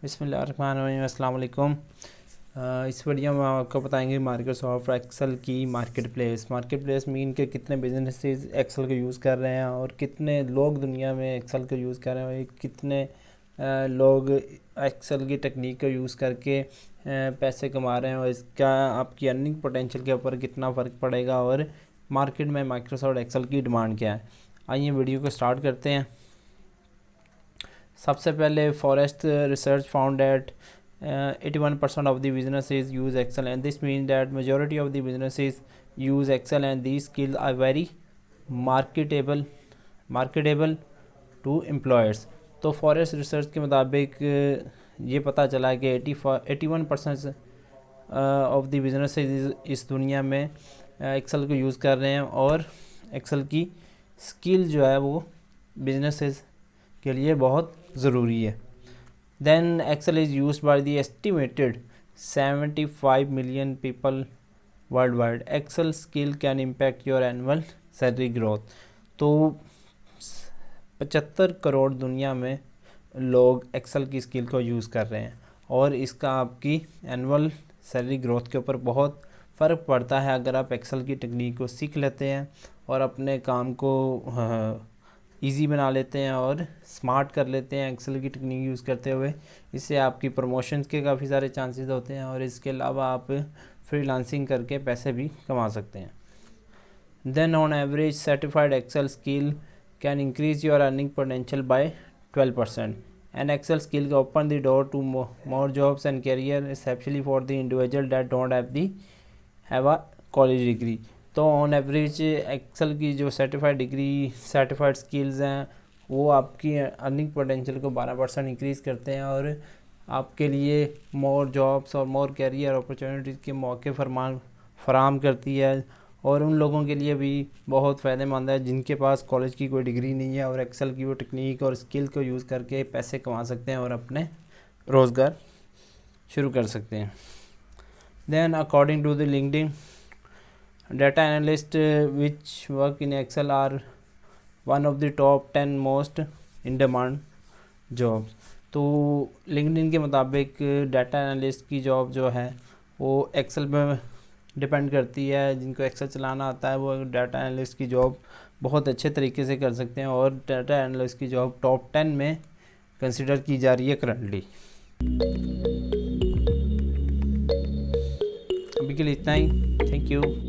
बिस्मिल्लाहिर्रहमानिर्रहीम, अस्सलाम वालेकुम। इस वीडियो में आपको बताएंगे माइक्रोसॉफ्ट एक्सेल की मार्केट प्लेस मीन के कितने बिजनेसेस एक्सेल को यूज़ कर रहे हैं और कितने लोग दुनिया में एक्सेल को यूज़ कर रहे हैं और कितने लोग एक्सेल की टेक्निक को यूज़ करके पैसे कमा रहे हैं और इसका आपकी अर्निंग पोटेंशियल के ऊपर कितना फ़र्क पड़ेगा और मार्केट में माइक्रोसॉफ्ट एक्सेल की डिमांड क्या है। आइए वीडियो को स्टार्ट करते हैं। सबसे पहले forest research found that 81% of the businesses use Excel, and this means that majority of the businesses use Excel, and these skills are very marketable to employers। तो फॉरेस्ट रिसर्च के मुताबिक ये पता चला कि 81% ऑफ द बिजनेसेस इस दुनिया में एक्सेल को यूज़ कर रहे हैं और एक्सेल की स्किल जो है वो बिजनेसेस के लिए बहुत ज़रूरी है। Then Excel is used by the estimated 75 million people worldwide. Excel skill can impact your annual salary growth। तो 75 करोड़ दुनिया में लोग एक्सेल की स्किल को यूज़ कर रहे हैं और इसका आपकी एनुअल सैलरी ग्रोथ के ऊपर बहुत फ़र्क पड़ता है अगर आप एक्सेल की टेक्निक को सीख लेते हैं और अपने काम को इजी बना लेते हैं और स्मार्ट कर लेते हैं एक्सेल की टेक्निक यूज़ करते हुए। इससे आपकी प्रमोशंस के काफ़ी सारे चांसेस होते हैं और इसके अलावा आप फ्रीलांसिंग करके पैसे भी कमा सकते हैं। Then on average certified excel skill can increase your earning potential by 12%, and excel skill का open the door to more jobs and career, specially for the individual that don't have a college degree. तो on average excel की जो certified skills हैं वो आपकी earning potential को 12% increase करते हैं और आपके लिए मोर जॉब्स और मोर कैरियर अपॉर्चुनिटीज़ के मौके फराहम करती है और उन लोगों के लिए भी बहुत फ़ायदेमंद है जिनके पास कॉलेज की कोई डिग्री नहीं है और एक्सेल की वो टेक्निक और स्किल को यूज़ करके पैसे कमा सकते हैं और अपने रोज़गार शुरू कर सकते हैं। Then according to the LinkedIn, data analysts which work in Excel are one of the top 10 most in demand jobs। तो लिंक्डइन के मुताबिक डाटा एनालिस्ट की जॉब जो है वो एक्सेल पे डिपेंड करती है। जिनको एक्सेल चलाना आता है वो डाटा एनालिस्ट की जॉब बहुत अच्छे तरीके से कर सकते हैं और डाटा एनालिस्ट की जॉब टॉप 10 में कंसिडर की जा रही है करंटली। अभी के लिए इतना ही। Thank you.